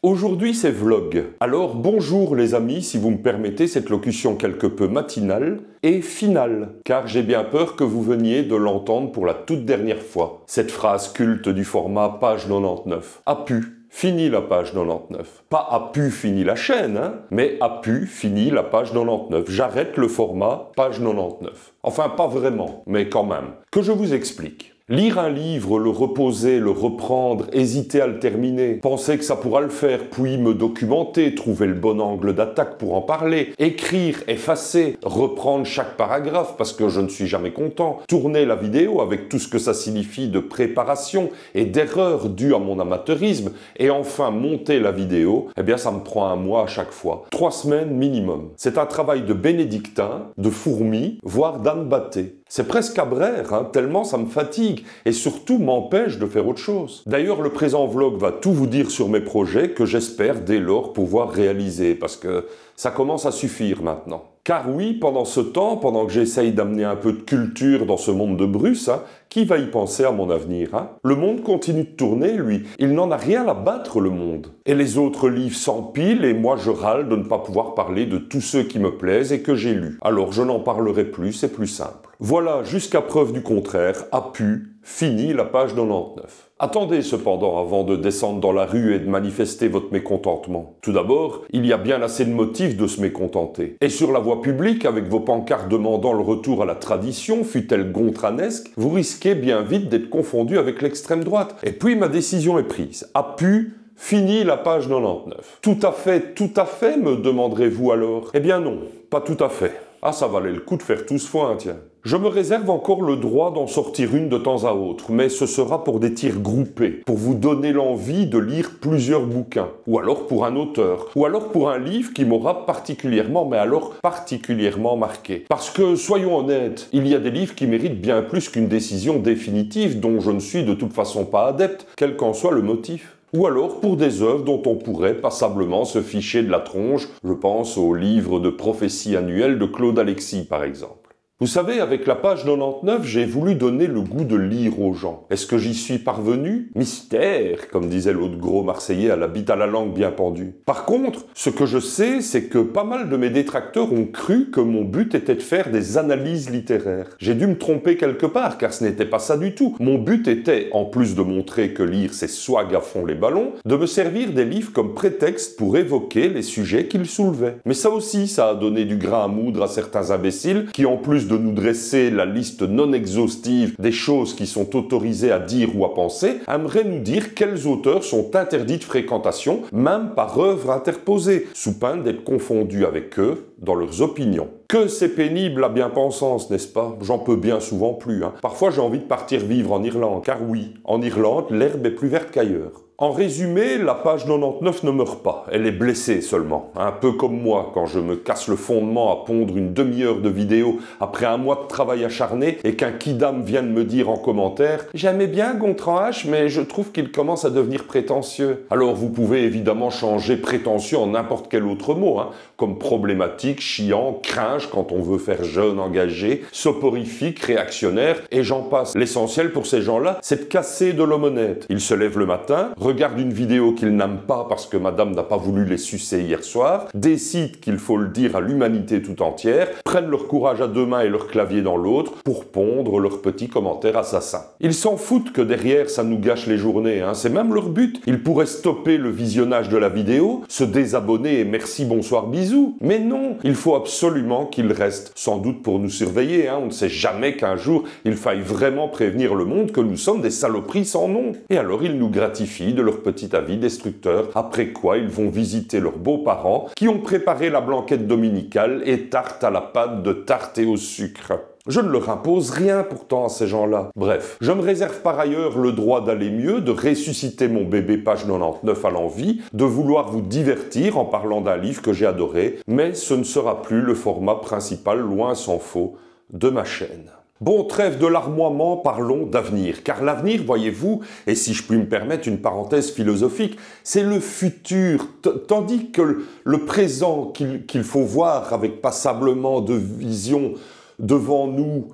Aujourd'hui c'est vlog. Alors bonjour les amis, si vous me permettez cette locution quelque peu matinale et finale, car j'ai bien peur que vous veniez de l'entendre pour la toute dernière fois. Cette phrase culte du format page 99. A pu. Fini la page 99. Pas a pu fini la chaîne, hein, mais a pu fini la page 99. J'arrête le format page 99. Enfin, pas vraiment, mais quand même. Que je vous explique. Lire un livre, le reposer, le reprendre, hésiter à le terminer, penser que ça pourra le faire, puis me documenter, trouver le bon angle d'attaque pour en parler, écrire, effacer, reprendre chaque paragraphe parce que je ne suis jamais content, tourner la vidéo avec tout ce que ça signifie de préparation et d'erreurs dues à mon amateurisme, et enfin monter la vidéo, eh bien ça me prend un mois à chaque fois. 3 semaines minimum. C'est un travail de bénédictin, de fourmi, voire d'âne batté. C'est presque abraire, hein, tellement ça me fatigue et surtout m'empêche de faire autre chose. D'ailleurs, le présent vlog va tout vous dire sur mes projets que j'espère dès lors pouvoir réaliser parce que ça commence à suffire maintenant. Car oui, pendant ce temps, pendant que j'essaye d'amener un peu de culture dans ce monde de Bruce, hein, qui va y penser à mon avenir, hein? Le monde continue de tourner, lui. Il n'en a rien à battre, le monde. Et les autres livres s'empilent et moi je râle de ne pas pouvoir parler de tous ceux qui me plaisent et que j'ai lus. Alors je n'en parlerai plus, c'est plus simple. Voilà, jusqu'à preuve du contraire, a pu, fini la page 99. Attendez cependant avant de descendre dans la rue et de manifester votre mécontentement. Tout d'abord, il y a bien assez de motifs de se mécontenter. Et sur la voie publique, avec vos pancartes demandant le retour à la tradition, fût-elle gontranesque, vous risquez bien vite d'être confondu avec l'extrême droite. Et puis ma décision est prise. A pu, fini la page 99. Tout à fait, me demanderez-vous alors? Eh bien non, pas tout à fait. Ah, ça valait le coup de faire tout ce foin, tiens. Je me réserve encore le droit d'en sortir une de temps à autre, mais ce sera pour des tirs groupés, pour vous donner l'envie de lire plusieurs bouquins, ou alors pour un auteur, ou alors pour un livre qui m'aura particulièrement, mais alors particulièrement marqué. Parce que, soyons honnêtes, il y a des livres qui méritent bien plus qu'une décision définitive dont je ne suis de toute façon pas adepte, quel qu'en soit le motif. Ou alors pour des œuvres dont on pourrait passablement se ficher de la tronche, je pense au livre de prophétie annuelle de Claude Alexis par exemple. Vous savez, avec la page 99, j'ai voulu donner le goût de lire aux gens. Est-ce que j'y suis parvenu? Mystère, comme disait l'autre gros Marseillais à la bite à la langue bien pendue. Par contre, ce que je sais, c'est que pas mal de mes détracteurs ont cru que mon but était de faire des analyses littéraires. J'ai dû me tromper quelque part, car ce n'était pas ça du tout. Mon but était, en plus de montrer que lire c'est swag à fond les ballons, de me servir des livres comme prétexte pour évoquer les sujets qu'ils soulevaient. Mais ça aussi, ça a donné du grain à moudre à certains imbéciles qui, en plus de nous dresser la liste non exhaustive des choses qui sont autorisées à dire ou à penser, aimerait nous dire quels auteurs sont interdits de fréquentation, même par œuvre interposée, sous peine d'être confondus avec eux dans leurs opinions. Que c'est pénible la bien-pensance, n'est-ce pas? J'en peux bien souvent plus, hein. Parfois j'ai envie de partir vivre en Irlande, car oui, en Irlande, l'herbe est plus verte qu'ailleurs. En résumé, la page 99 ne meurt pas, elle est blessée seulement. Un peu comme moi, quand je me casse le fondement à pondre une demi-heure de vidéo après un mois de travail acharné et qu'un kidam vient de me dire en commentaire « J'aimais bien Gontran H, mais je trouve qu'il commence à devenir prétentieux. » Alors vous pouvez évidemment changer prétentieux en n'importe quel autre mot, hein, comme problématique, chiant, cringe quand on veut faire jeune, engagé, soporifique, réactionnaire, et j'en passe. L'essentiel pour ces gens-là, c'est de casser de l'homme honnête. Ils se lèvent le matin, regardent une vidéo qu'ils n'aiment pas parce que madame n'a pas voulu les sucer hier soir, décident qu'il faut le dire à l'humanité tout entière, prennent leur courage à 2 mains et leur clavier dans l'autre pour pondre leurs petits commentaires assassins. Ils s'en foutent que derrière ça nous gâche les journées, hein. C'est même leur but. Ils pourraient stopper le visionnage de la vidéo, se désabonner et merci, bonsoir, bisous. Mais non, il faut absolument qu'ils restent, sans doute pour nous surveiller, hein. On ne sait jamais qu'un jour il faille vraiment prévenir le monde que nous sommes des saloperies sans nom. Et alors ils nous gratifient de leur petit avis destructeur, après quoi ils vont visiter leurs beaux-parents qui ont préparé la blanquette dominicale et tarte à la pâte de tarte et au sucre. Je ne leur impose rien pourtant à ces gens-là. Bref, je me réserve par ailleurs le droit d'aller mieux, de ressusciter mon bébé page 99 à l'envie, de vouloir vous divertir en parlant d'un livre que j'ai adoré, mais ce ne sera plus le format principal, loin s'en faut, de ma chaîne. Bon, trêve de larmoiement, parlons d'avenir. Car l'avenir, voyez-vous, et si je puis me permettre une parenthèse philosophique, c'est le futur. Tandis que le présent qu'il faut voir avec passablement de vision devant nous,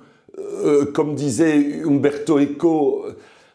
comme disait Umberto Eco.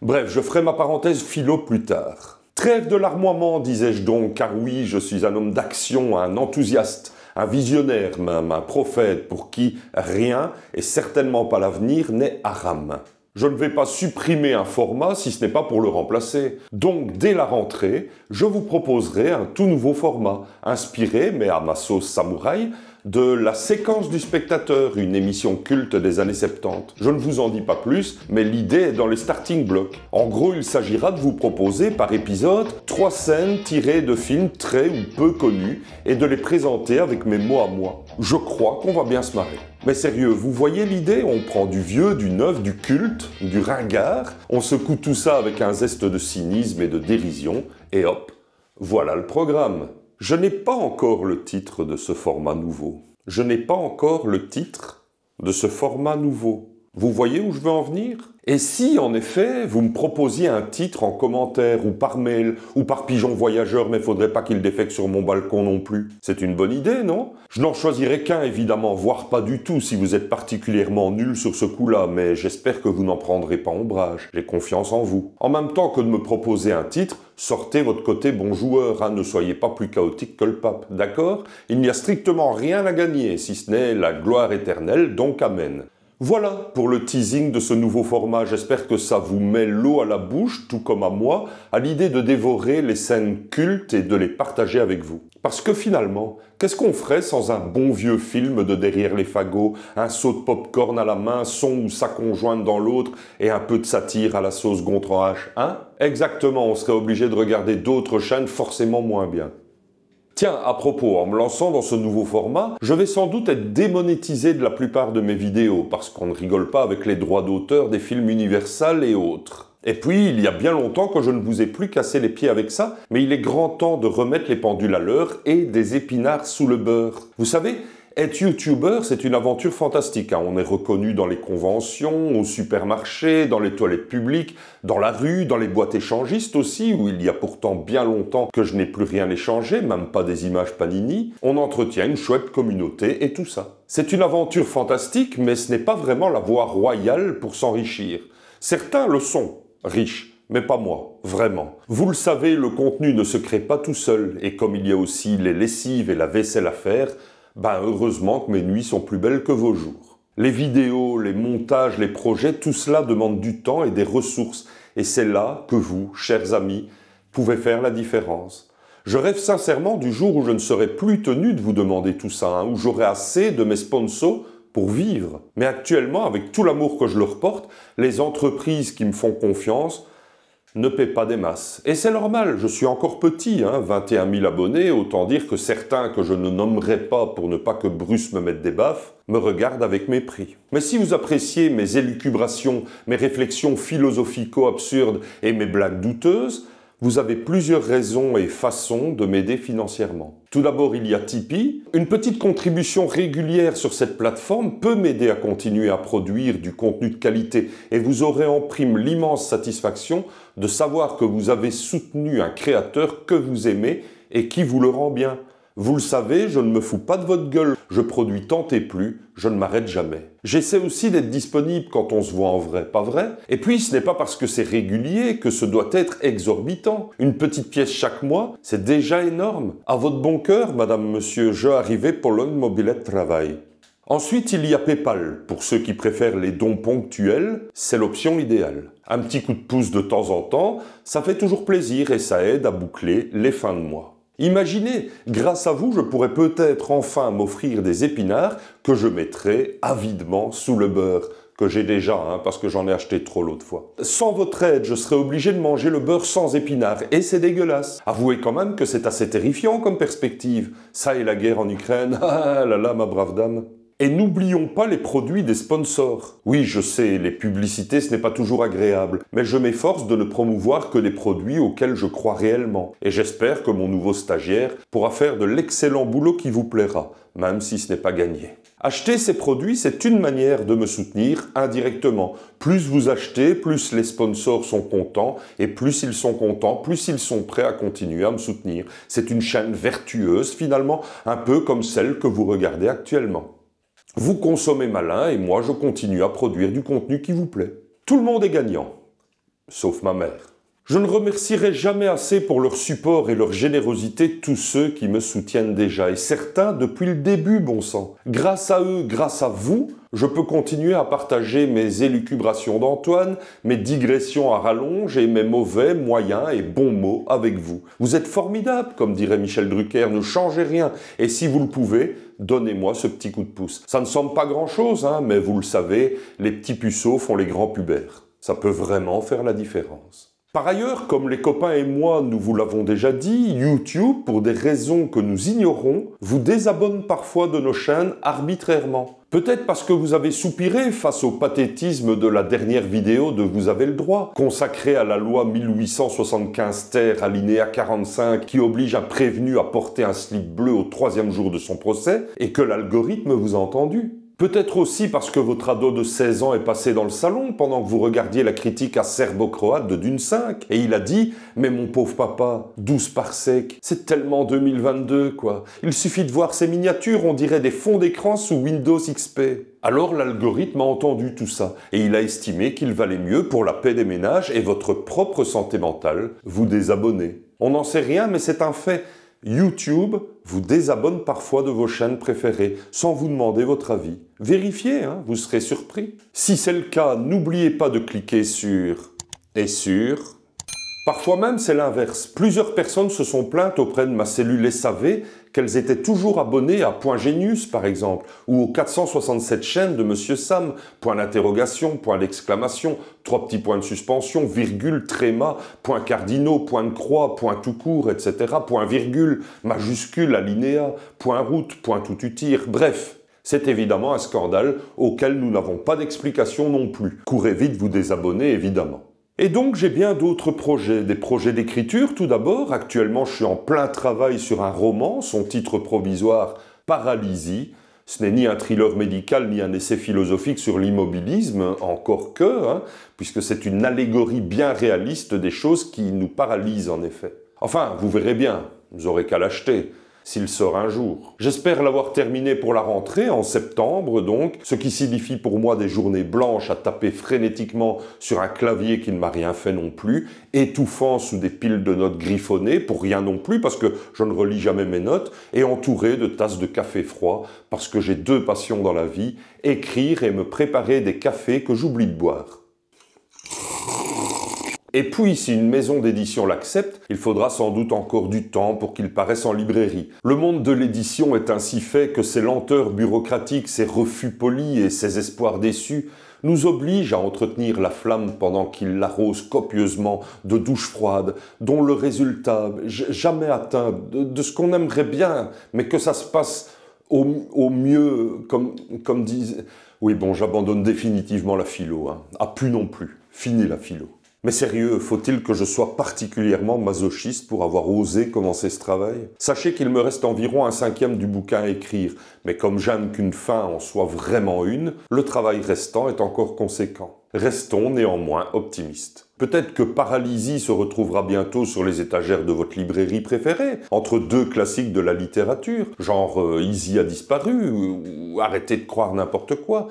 Bref, je ferai ma parenthèse philo plus tard. Trêve de larmoiement, disais-je donc, car oui, je suis un homme d'action, un enthousiaste, un visionnaire même, un prophète pour qui rien, et certainement pas l'avenir, n'est haram. Je ne vais pas supprimer un format si ce n'est pas pour le remplacer. Donc, dès la rentrée, je vous proposerai un tout nouveau format, inspiré, mais à ma sauce samouraï, de La Séquence du Spectateur, une émission culte des années 70. Je ne vous en dis pas plus, mais l'idée est dans les starting blocks. En gros, il s'agira de vous proposer par épisode 3 scènes tirées de films très ou peu connus et de les présenter avec mes mots à moi. Je crois qu'on va bien se marrer. Mais sérieux, vous voyez l'idée? On prend du vieux, du neuf, du culte, du ringard, on secoue tout ça avec un zeste de cynisme et de dérision, et hop, voilà le programme. Je n'ai pas encore le titre de ce format nouveau. Je n'ai pas encore le titre de ce format nouveau. Vous voyez où je veux en venir? Et si, en effet, vous me proposiez un titre en commentaire, ou par mail, ou par pigeon voyageur, mais faudrait pas qu'il défecte sur mon balcon non plus. C'est une bonne idée, non? Je n'en choisirai qu'un, évidemment, voire pas du tout, si vous êtes particulièrement nul sur ce coup-là, mais j'espère que vous n'en prendrez pas ombrage. J'ai confiance en vous. En même temps que de me proposer un titre, sortez votre côté bon joueur, hein, ne soyez pas plus chaotique que le pape, d'accord? Il n'y a strictement rien à gagner, si ce n'est la gloire éternelle, donc amen. Voilà pour le teasing de ce nouveau format. J'espère que ça vous met l'eau à la bouche, tout comme à moi, à l'idée de dévorer les scènes cultes et de les partager avec vous. Parce que finalement, qu'est-ce qu'on ferait sans un bon vieux film de Derrière les fagots, un seau de pop-corn à la main, son ou sa conjointe dans l'autre et un peu de satire à la sauce Gontran H, hein? Exactement, on serait obligé de regarder d'autres chaînes forcément moins bien. Tiens, à propos, en me lançant dans ce nouveau format, je vais sans doute être démonétisé de la plupart de mes vidéos, parce qu'on ne rigole pas avec les droits d'auteur des films Universal et autres. Et puis, il y a bien longtemps que je ne vous ai plus cassé les pieds avec ça, mais il est grand temps de remettre les pendules à l'heure et des épinards sous le beurre. Vous savez, être youtubeur, c'est une aventure fantastique. On est reconnu dans les conventions, au supermarché, dans les toilettes publiques, dans la rue, dans les boîtes échangistes aussi, où il y a pourtant bien longtemps que je n'ai plus rien échangé, même pas des images Panini. On entretient une chouette communauté et tout ça. C'est une aventure fantastique, mais ce n'est pas vraiment la voie royale pour s'enrichir. Certains le sont, riches. Mais pas moi, vraiment. Vous le savez, le contenu ne se crée pas tout seul, et comme il y a aussi les lessives et la vaisselle à faire, heureusement que mes nuits sont plus belles que vos jours. Les vidéos, les montages, les projets, tout cela demande du temps et des ressources. Et c'est là que vous, chers amis, pouvez faire la différence. Je rêve sincèrement du jour où je ne serai plus tenu de vous demander tout ça, où j'aurai assez de mes sponsors pour vivre. Mais actuellement, avec tout l'amour que je leur porte, les entreprises qui me font confiance ne paie pas des masses. Et c'est normal, je suis encore petit, 21 000 abonnés, autant dire que certains que je ne nommerai pas pour ne pas que Bruce me mette des baffes, me regardent avec mépris. Mais si vous appréciez mes élucubrations, mes réflexions philosophico-absurdes et mes blagues douteuses, vous avez plusieurs raisons et façons de m'aider financièrement. Tout d'abord, il y a Tipeee. Une petite contribution régulière sur cette plateforme peut m'aider à continuer à produire du contenu de qualité et vous aurez en prime l'immense satisfaction de savoir que vous avez soutenu un créateur que vous aimez et qui vous le rend bien. Vous le savez, je ne me fous pas de votre gueule. Je produis tant et plus, je ne m'arrête jamais. J'essaie aussi d'être disponible quand on se voit en vrai, pas vrai? Et puis, ce n'est pas parce que c'est régulier que ce doit être exorbitant. Une petite pièce chaque mois, c'est déjà énorme. À votre bon cœur, madame, monsieur, je arrivais pour l'un mobilet de travail. Ensuite, il y a PayPal. Pour ceux qui préfèrent les dons ponctuels, c'est l'option idéale. Un petit coup de pouce de temps en temps, ça fait toujours plaisir et ça aide à boucler les fins de mois. Imaginez, grâce à vous, je pourrais peut-être enfin m'offrir des épinards que je mettrai avidement sous le beurre, que j'ai déjà, parce que j'en ai acheté trop l'autre fois. Sans votre aide, je serais obligé de manger le beurre sans épinards, et c'est dégueulasse. Avouez quand même que c'est assez terrifiant comme perspective. Ça et la guerre en Ukraine, ah là là, ma brave dame. Et n'oublions pas les produits des sponsors. Oui, je sais, les publicités, ce n'est pas toujours agréable, mais je m'efforce de ne promouvoir que les produits auxquels je crois réellement. Et j'espère que mon nouveau stagiaire pourra faire de l'excellent boulot qui vous plaira, même si ce n'est pas gagné. Acheter ces produits, c'est une manière de me soutenir indirectement. Plus vous achetez, plus les sponsors sont contents, et plus ils sont contents, plus ils sont prêts à continuer à me soutenir. C'est une chaîne vertueuse, finalement, un peu comme celle que vous regardez actuellement. Vous consommez malin et moi je continue à produire du contenu qui vous plaît. Tout le monde est gagnant, sauf ma mère. Je ne remercierai jamais assez pour leur support et leur générosité tous ceux qui me soutiennent déjà, et certains depuis le début, bon sang. Grâce à eux, grâce à vous, je peux continuer à partager mes élucubrations d'Antoine, mes digressions à rallonge et mes mauvais, moyens et bons mots avec vous. Vous êtes formidables, comme dirait Michel Drucker, ne changez rien, et si vous le pouvez, donnez-moi ce petit coup de pouce. Ça ne semble pas grand-chose, hein, mais vous le savez, les petits puceaux font les grands pubères. Ça peut vraiment faire la différence. Par ailleurs, comme les copains et moi nous vous l'avons déjà dit, YouTube, pour des raisons que nous ignorons, vous désabonne parfois de nos chaînes arbitrairement. Peut-être parce que vous avez soupiré face au pathétisme de la dernière vidéo de Vous avez le droit, consacrée à la loi 1875 ter alinéa 45 qui oblige un prévenu à porter un slip bleu au 3e jour de son procès et que l'algorithme vous a entendu. Peut-être aussi parce que votre ado de 16 ans est passé dans le salon pendant que vous regardiez la critique acerbo-croate de Dune 5 et il a dit « Mais mon pauvre papa, 12 parsec, c'est tellement 2022 quoi. Il suffit de voir ces miniatures, on dirait des fonds d'écran sous Windows XP. » Alors l'algorithme a entendu tout ça et il a estimé qu'il valait mieux pour la paix des ménages et votre propre santé mentale vous désabonner. On n'en sait rien mais c'est un fait. YouTube vous désabonne parfois de vos chaînes préférées, sans vous demander votre avis. Vérifiez, hein, vous serez surpris. Si c'est le cas, n'oubliez pas de cliquer sur « et sur ». Parfois même, c'est l'inverse. Plusieurs personnes se sont plaintes auprès de ma cellule SAV qu'elles étaient toujours abonnées à Point Genius, par exemple, ou aux 467 chaînes de Monsieur Sam, point d'interrogation, point d'exclamation, 3 petits points de suspension, virgule, tréma, point cardinaux, point de croix, point tout court, etc., point virgule, majuscule, alinéa, point route, point tout utile, bref. C'est évidemment un scandale auquel nous n'avons pas d'explication non plus. Courez vite vous désabonner, évidemment. Et donc j'ai bien d'autres projets, des projets d'écriture tout d'abord. Actuellement je suis en plein travail sur un roman, son titre provisoire Paralysie. Ce n'est ni un thriller médical ni un essai philosophique sur l'immobilisme, encore que, hein, puisque c'est une allégorie bien réaliste des choses qui nous paralysent en effet. Enfin, vous verrez bien, vous aurez qu'à l'acheter. S'il sort un jour. J'espère l'avoir terminé pour la rentrée, en septembre donc, ce qui signifie pour moi des journées blanches à taper frénétiquement sur un clavier qui ne m'a rien fait non plus, étouffant sous des piles de notes griffonnées, pour rien non plus, parce que je ne relis jamais mes notes, et entouré de tasses de café froid, parce que j'ai 2 passions dans la vie, écrire et me préparer des cafés que j'oublie de boire. Et puis, si une maison d'édition l'accepte, il faudra sans doute encore du temps pour qu'il paraisse en librairie. Le monde de l'édition est ainsi fait que ses lenteurs bureaucratiques, ses refus polis et ses espoirs déçus nous obligent à entretenir la flamme pendant qu'il l'arrose copieusement de douches froides, dont le résultat, jamais atteint, de ce qu'on aimerait bien, mais que ça se passe au mieux, comme disent... Oui, bon, j'abandonne définitivement la philo, hein. Ah, plus non plus. Fini la philo. Mais sérieux, faut-il que je sois particulièrement masochiste pour avoir osé commencer ce travail? Sachez qu'il me reste environ un 5e du bouquin à écrire, mais comme j'aime qu'une fin en soit vraiment une, le travail restant est encore conséquent. Restons néanmoins optimistes. Peut-être que Paralysie se retrouvera bientôt sur les étagères de votre librairie préférée, entre 2 classiques de la littérature, genre Easy a disparu, ou Arrêtez de croire n'importe quoi,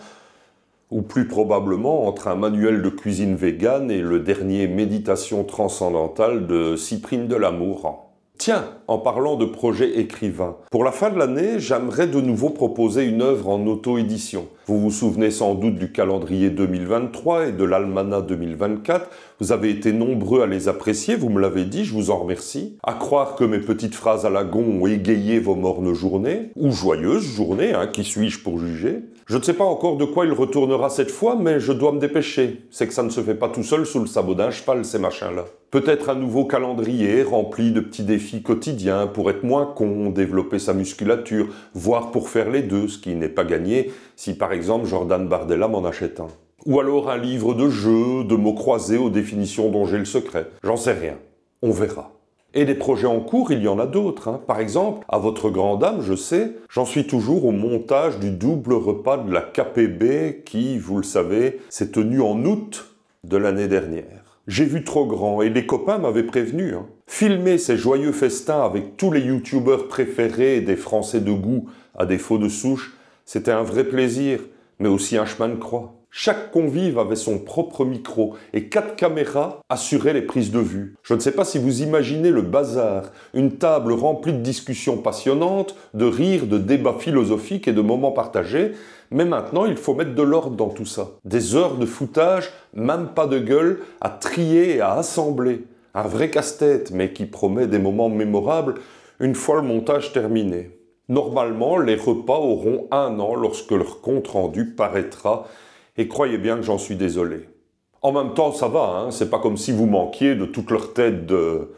ou plus probablement entre un manuel de cuisine végane et le dernier Méditation transcendantale de Cyprine de Lamour. Tiens, en parlant de projet écrivain, pour la fin de l'année, j'aimerais de nouveau proposer une œuvre en auto-édition. Vous vous souvenez sans doute du calendrier 2023 et de l'almanach 2024. Vous avez été nombreux à les apprécier, vous me l'avez dit, je vous en remercie. À croire que mes petites phrases à la Gon ont égayé vos mornes journées, ou joyeuses journées, hein, qui suis-je pour juger? Je ne sais pas encore de quoi il retournera cette fois, mais je dois me dépêcher. C'est que ça ne se fait pas tout seul sous le sabot d'un cheval, ces machins-là. Peut-être un nouveau calendrier rempli de petits défis quotidiens pour être moins con, développer sa musculature, voire pour faire les deux, ce qui n'est pas gagné si par exemple Jordan Bardella m'en achète un. Ou alors un livre de jeux, de mots croisés aux définitions dont j'ai le secret. J'en sais rien. On verra. Et des projets en cours, il y en a d'autres. Hein. Par exemple, à votre grande dame, je sais, j'en suis toujours au montage du double repas de la KPB qui, vous le savez, s'est tenu en août de l'année dernière. J'ai vu trop grand et les copains m'avaient prévenu. Hein. Filmer ces joyeux festins avec tous les youtubeurs préférés des Français de goût, à défaut de souche, c'était un vrai plaisir, mais aussi un chemin de croix. Chaque convive avait son propre micro et 4 caméras assuraient les prises de vue. Je ne sais pas si vous imaginez le bazar, une table remplie de discussions passionnantes, de rires, de débats philosophiques et de moments partagés, mais maintenant il faut mettre de l'ordre dans tout ça. Des heures de foutage, même pas de gueule, à trier et à assembler. Un vrai casse-tête, mais qui promet des moments mémorables une fois le montage terminé. Normalement, les repas auront 1 an lorsque leur compte-rendu paraîtra. Et croyez bien que j'en suis désolé. En même temps, ça va, hein, c'est pas comme si vous manquiez de toute leur tête de...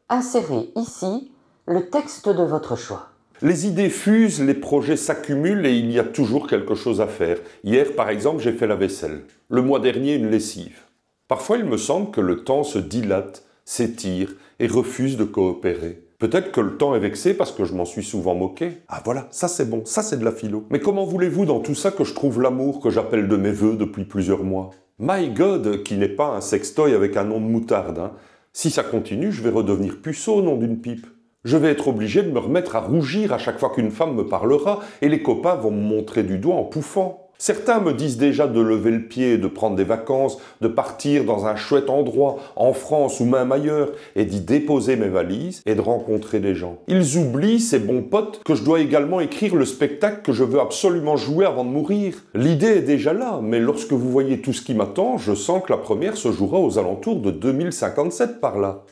Insérez ici le texte de votre choix. Les idées fusent, les projets s'accumulent et il y a toujours quelque chose à faire. Hier, par exemple, j'ai fait la vaisselle. Le mois dernier, une lessive. Parfois, il me semble que le temps se dilate, s'étire et refuse de coopérer. Peut-être que le temps est vexé parce que je m'en suis souvent moqué. Ah voilà, ça c'est bon, ça c'est de la philo. Mais comment voulez-vous dans tout ça que je trouve l'amour que j'appelle de mes vœux depuis plusieurs mois? My God, qui n'est pas un sextoy avec un nom de moutarde. Hein. Si ça continue, je vais redevenir puceau au nom d'une pipe. Je vais être obligé de me remettre à rougir à chaque fois qu'une femme me parlera et les copains vont me montrer du doigt en pouffant. Certains me disent déjà de lever le pied, de prendre des vacances, de partir dans un chouette endroit, en France ou même ailleurs, et d'y déposer mes valises et de rencontrer des gens. Ils oublient, ces bons potes, que je dois également écrire le spectacle que je veux absolument jouer avant de mourir. L'idée est déjà là, mais lorsque vous voyez tout ce qui m'attend, je sens que la première se jouera aux alentours de 2057 par là.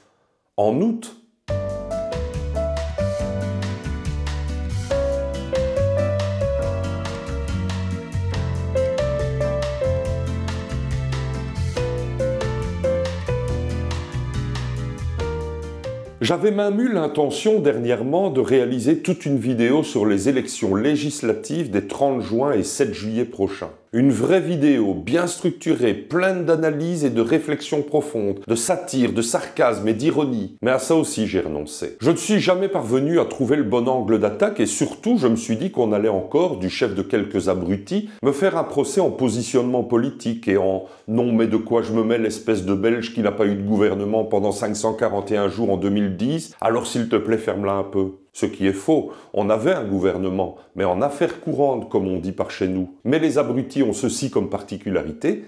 En août. J'avais même eu l'intention dernièrement de réaliser toute une vidéo sur les élections législatives des 30 juin et 7 juillet prochains. Une vraie vidéo bien structurée, pleine d'analyses et de réflexions profondes, de satire, de sarcasme et d'ironie. Mais à ça aussi j'ai renoncé. Je ne suis jamais parvenu à trouver le bon angle d'attaque et surtout je me suis dit qu'on allait encore, du chef de quelques abrutis, me faire un procès en positionnement politique et en « non mais de quoi je me mêle, espèce de Belge qui n'a pas eu de gouvernement pendant 541 jours en 2010, alors s'il te plaît ferme-la un peu ». Ce qui est faux, on avait un gouvernement, mais en affaires courantes, comme on dit par chez nous. Mais les abrutis ont ceci comme particularité,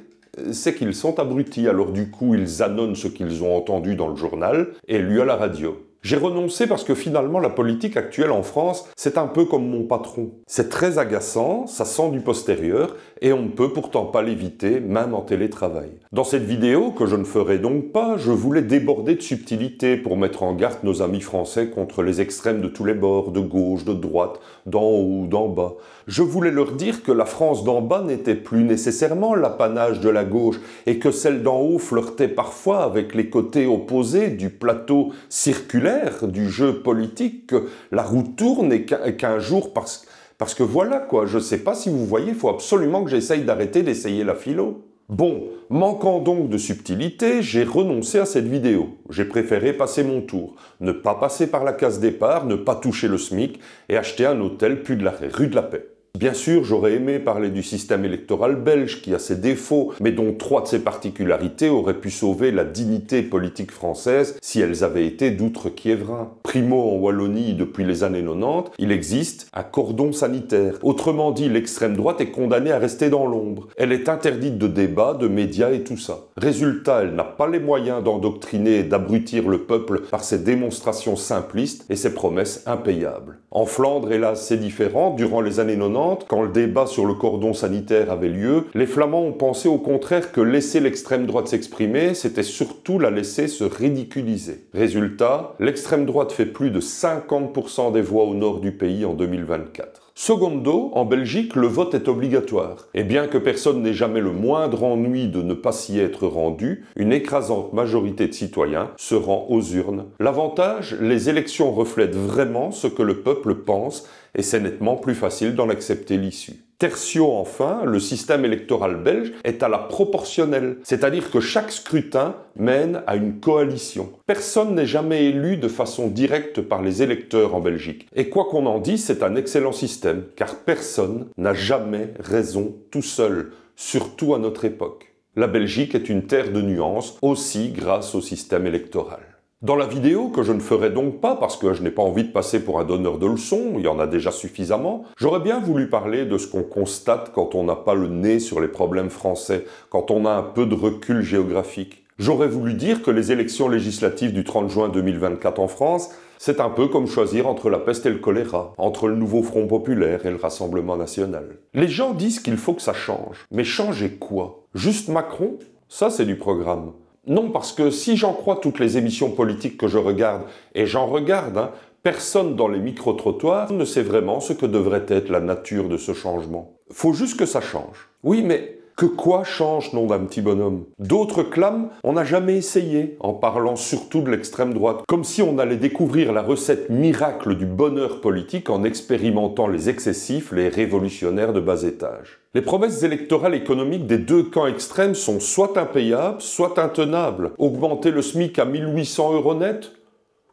c'est qu'ils sont abrutis, alors du coup ils annonnent ce qu'ils ont entendu dans le journal et lu à la radio. J'ai renoncé parce que finalement la politique actuelle en France, c'est un peu comme mon patron. C'est très agaçant, ça sent du postérieur et on ne peut pourtant pas l'éviter, même en télétravail. Dans cette vidéo, que je ne ferai donc pas, je voulais déborder de subtilité pour mettre en garde nos amis français contre les extrêmes de tous les bords, de gauche, de droite, d'en haut ou d'en bas. Je voulais leur dire que la France d'en bas n'était plus nécessairement l'apanage de la gauche et que celle d'en haut flirtait parfois avec les côtés opposés du plateau circulaire du jeu politique, que la roue tourne et qu'un jour, parce que voilà quoi, je sais pas si vous voyez, il faut absolument que j'essaye d'arrêter d'essayer la philo. Bon, manquant donc de subtilité, j'ai renoncé à cette vidéo. J'ai préféré passer mon tour, ne pas passer par la case départ, ne pas toucher le SMIC et acheter un hôtel Puy de la rue de la Paix. Bien sûr, j'aurais aimé parler du système électoral belge qui a ses défauts, mais dont 3 de ses particularités auraient pu sauver la dignité politique française si elles avaient été d'outre-Quiévrain. Primo, en Wallonie, depuis les années 90, il existe un cordon sanitaire. Autrement dit, l'extrême droite est condamnée à rester dans l'ombre. Elle est interdite de débat, de médias et tout ça. Résultat, elle n'a pas les moyens d'endoctriner et d'abrutir le peuple par ses démonstrations simplistes et ses promesses impayables. En Flandre, hélas, c'est différent. Durant les années 90, quand le débat sur le cordon sanitaire avait lieu, les Flamands ont pensé au contraire que laisser l'extrême droite s'exprimer, c'était surtout la laisser se ridiculiser. Résultat, l'extrême droite fait plus de 50% des voix au nord du pays en 2024. Secondo, en Belgique, le vote est obligatoire. Et bien que personne n'ait jamais le moindre ennui de ne pas s'y être rendu, une écrasante majorité de citoyens se rend aux urnes. L'avantage, les élections reflètent vraiment ce que le peuple pense et c'est nettement plus facile d'en accepter l'issue. Tertio enfin, le système électoral belge est à la proportionnelle, c'est-à-dire que chaque scrutin mène à une coalition. Personne n'est jamais élu de façon directe par les électeurs en Belgique. Et quoi qu'on en dise, c'est un excellent système, car personne n'a jamais raison tout seul, surtout à notre époque. La Belgique est une terre de nuances, aussi grâce au système électoral. Dans la vidéo, que je ne ferai donc pas parce que je n'ai pas envie de passer pour un donneur de leçons, il y en a déjà suffisamment, j'aurais bien voulu parler de ce qu'on constate quand on n'a pas le nez sur les problèmes français, quand on a un peu de recul géographique. J'aurais voulu dire que les élections législatives du 30 juin 2024 en France, c'est un peu comme choisir entre la peste et le choléra, entre le nouveau Front populaire et le Rassemblement national. Les gens disent qu'il faut que ça change. Mais changer quoi? Juste Macron? Ça, c'est du programme. Non, parce que si j'en crois toutes les émissions politiques que je regarde, et j'en regarde, personne dans les micro-trottoirs ne sait vraiment ce que devrait être la nature de ce changement. Faut juste que ça change. Oui, mais que quoi change, nom d'un petit bonhomme? D'autres clament, on n'a jamais essayé, en parlant surtout de l'extrême droite, comme si on allait découvrir la recette miracle du bonheur politique en expérimentant les excessifs, les révolutionnaires de bas étage. Les promesses électorales économiques des deux camps extrêmes sont soit impayables, soit intenables. Augmenter le SMIC à 1800 € net?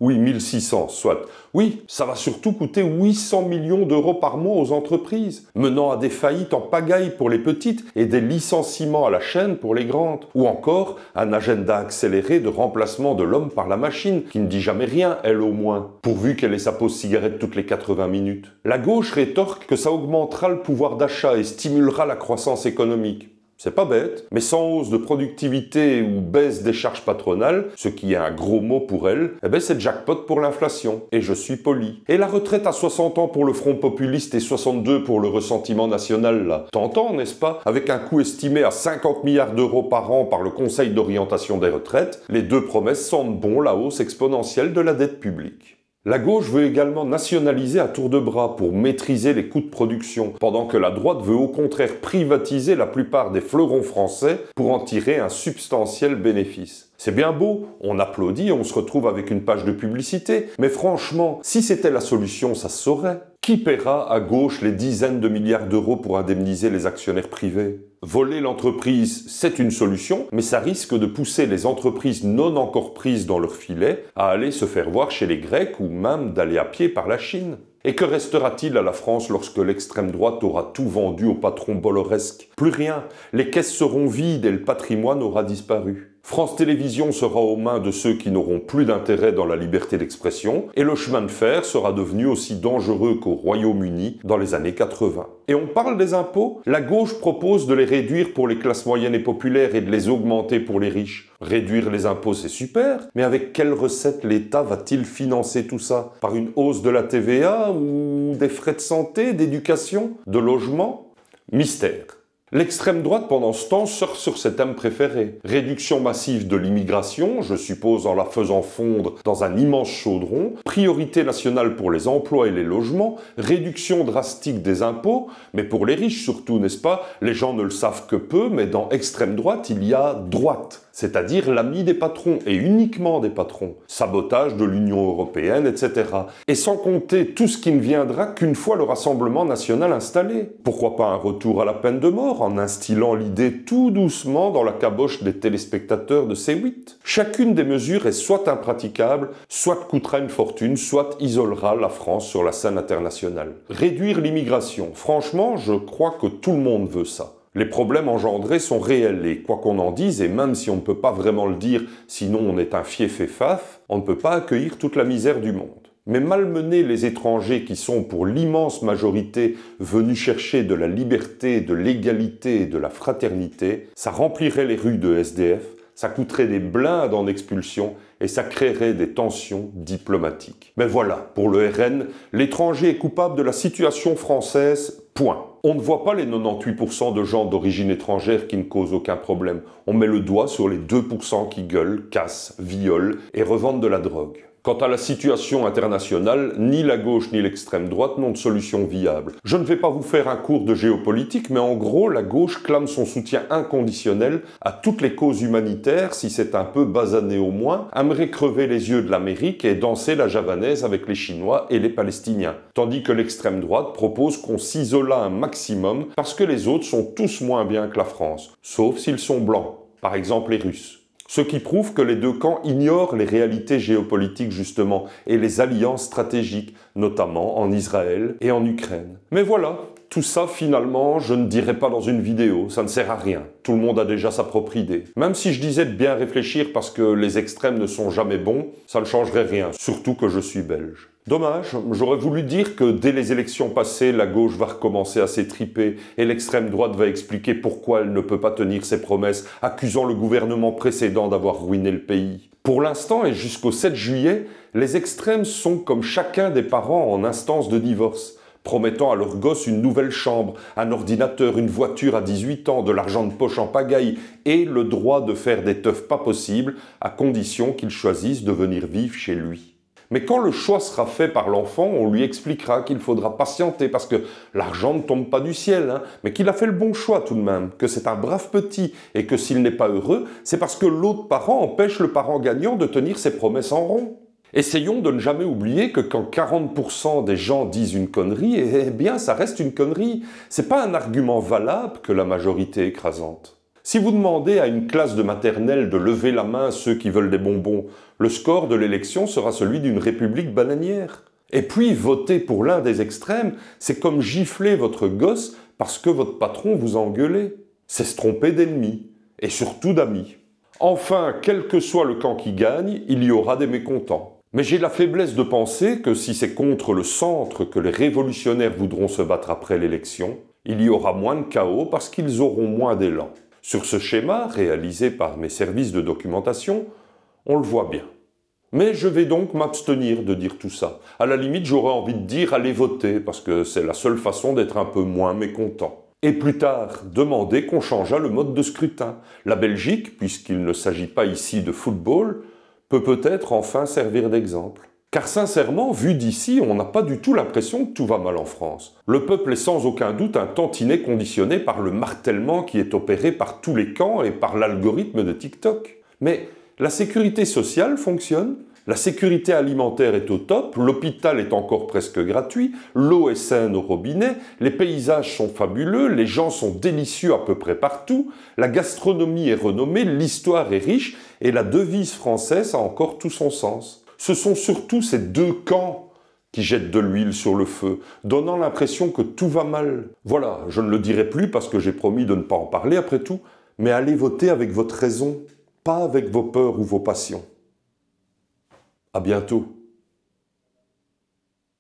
Oui, 1600, soit. Oui, ça va surtout coûter 800 millions d'euros par mois aux entreprises, menant à des faillites en pagaille pour les petites et des licenciements à la chaîne pour les grandes. Ou encore, un agenda accéléré de remplacement de l'homme par la machine, qui ne dit jamais rien, elle au moins, pourvu qu'elle ait sa pause cigarette toutes les 80 minutes. La gauche rétorque que ça augmentera le pouvoir d'achat et stimulera la croissance économique. C'est pas bête, mais sans hausse de productivité ou baisse des charges patronales, ce qui est un gros mot pour elle, c'est jackpot pour l'inflation. Et je suis poli. Et la retraite à 60 ans pour le Front populiste et 62 pour le ressentiment national, là. Tentant, n'est-ce pas? Avec un coût estimé à 50 milliards d'euros par an par le Conseil d'orientation des retraites, les deux promesses sentent bon la hausse exponentielle de la dette publique. La gauche veut également nationaliser à tour de bras pour maîtriser les coûts de production, pendant que la droite veut au contraire privatiser la plupart des fleurons français pour en tirer un substantiel bénéfice. C'est bien beau, on applaudit, on se retrouve avec une page de publicité, mais franchement, si c'était la solution, ça se saurait. Qui paiera à gauche les dizaines de milliards d'euros pour indemniser les actionnaires privés? Voler l'entreprise, c'est une solution, mais ça risque de pousser les entreprises non encore prises dans leur filet à aller se faire voir chez les Grecs ou même d'aller à pied par la Chine. Et que restera-t-il à la France lorsque l'extrême droite aura tout vendu au patron bolloresque? Plus rien, les caisses seront vides et le patrimoine aura disparu. France Télévisions sera aux mains de ceux qui n'auront plus d'intérêt dans la liberté d'expression, et le chemin de fer sera devenu aussi dangereux qu'au Royaume-Uni dans les années 80. Et on parle des impôts? La gauche propose de les réduire pour les classes moyennes et populaires et de les augmenter pour les riches. Réduire les impôts, c'est super, mais avec quelle recette l'État va-t-il financer tout ça? Par une hausse de la TVA ou des frais de santé, d'éducation, de logement? Mystère. L'extrême droite, pendant ce temps, surfe sur ses thèmes préférés. Réduction massive de l'immigration, je suppose en la faisant fondre dans un immense chaudron, priorité nationale pour les emplois et les logements, réduction drastique des impôts, mais pour les riches surtout, n'est-ce pas? Les gens ne le savent que peu, mais dans extrême droite, il y a droite, c'est-à-dire l'ami des patrons, et uniquement des patrons. Sabotage de l'Union européenne, etc. Et sans compter tout ce qui ne viendra qu'une fois le Rassemblement national installé. Pourquoi pas un retour à la peine de mort, en instillant l'idée tout doucement dans la caboche des téléspectateurs de C8. Chacune des mesures est soit impraticable, soit coûtera une fortune, soit isolera la France sur la scène internationale. Réduire l'immigration, franchement, je crois que tout le monde veut ça. Les problèmes engendrés sont réels et quoi qu'on en dise, et même si on ne peut pas vraiment le dire, sinon on est un fief et faf, on ne peut pas accueillir toute la misère du monde. Mais malmener les étrangers qui sont pour l'immense majorité venus chercher de la liberté, de l'égalité et de la fraternité, ça remplirait les rues de SDF, ça coûterait des blindes en expulsion et ça créerait des tensions diplomatiques. Mais voilà, pour le RN, l'étranger est coupable de la situation française, point. On ne voit pas les 98% de gens d'origine étrangère qui ne causent aucun problème. On met le doigt sur les 2% qui gueulent, cassent, violent et revendent de la drogue. Quant à la situation internationale, ni la gauche ni l'extrême droite n'ont de solution viable. Je ne vais pas vous faire un cours de géopolitique, mais en gros, la gauche clame son soutien inconditionnel à toutes les causes humanitaires, si c'est un peu basané au moins, aimerait crever les yeux de l'Amérique et danser la javanaise avec les Chinois et les Palestiniens. Tandis que l'extrême droite propose qu'on s'isola un maximum parce que les autres sont tous moins bien que la France, sauf s'ils sont blancs, par exemple les Russes. Ce qui prouve que les deux camps ignorent les réalités géopolitiques justement et les alliances stratégiques, notamment en Israël et en Ukraine. Mais voilà, Tout ça, finalement, je ne dirai pas dans une vidéo, ça ne sert à rien. Tout le monde a déjà sa propre idée. Même si je disais de bien réfléchir parce que les extrêmes ne sont jamais bons, ça ne changerait rien, surtout que je suis belge. Dommage, j'aurais voulu dire que dès les élections passées, la gauche va recommencer à s'étriper et l'extrême droite va expliquer pourquoi elle ne peut pas tenir ses promesses, accusant le gouvernement précédent d'avoir ruiné le pays. Pour l'instant et jusqu'au 7 juillet, les extrêmes sont comme chacun des parents en instance de divorce, promettant à leur gosse une nouvelle chambre, un ordinateur, une voiture à 18 ans, de l'argent de poche en pagaille et le droit de faire des teufs pas possibles à condition qu'il choisisse de venir vivre chez lui. Mais quand le choix sera fait par l'enfant, on lui expliquera qu'il faudra patienter parce que l'argent ne tombe pas du ciel, mais qu'il a fait le bon choix tout de même, que c'est un brave petit et que s'il n'est pas heureux, c'est parce que l'autre parent empêche le parent gagnant de tenir ses promesses en rond. Essayons de ne jamais oublier que quand 40% des gens disent une connerie, eh bien ça reste une connerie. C'est pas un argument valable que la majorité écrasante. Si vous demandez à une classe de maternelle de lever la main à ceux qui veulent des bonbons, le score de l'élection sera celui d'une république bananière. Et puis voter pour l'un des extrêmes, c'est comme gifler votre gosse parce que votre patron vous a engueulé. C'est se tromper d'ennemis, et surtout d'amis. Enfin, quel que soit le camp qui gagne, il y aura des mécontents. Mais j'ai la faiblesse de penser que si c'est contre le centre que les révolutionnaires voudront se battre après l'élection, il y aura moins de chaos parce qu'ils auront moins d'élan. Sur ce schéma, réalisé par mes services de documentation, on le voit bien. Mais je vais donc m'abstenir de dire tout ça. À la limite, j'aurais envie de dire allez voter, parce que c'est la seule façon d'être un peu moins mécontent. Et plus tard, demander qu'on changeât le mode de scrutin. La Belgique, puisqu'il ne s'agit pas ici de football, peut peut-être enfin servir d'exemple. Car sincèrement, vu d'ici, on n'a pas du tout l'impression que tout va mal en France. Le peuple est sans aucun doute un tantinet conditionné par le martèlement qui est opéré par tous les camps et par l'algorithme de TikTok. Mais la sécurité sociale fonctionne, la sécurité alimentaire est au top, l'hôpital est encore presque gratuit, l'eau est saine au robinet, les paysages sont fabuleux, les gens sont délicieux à peu près partout, la gastronomie est renommée, l'histoire est riche et la devise française a encore tout son sens. Ce sont surtout ces deux camps qui jettent de l'huile sur le feu, donnant l'impression que tout va mal. Voilà, je ne le dirai plus parce que j'ai promis de ne pas en parler après tout, mais allez voter avec votre raison, pas avec vos peurs ou vos passions. À bientôt.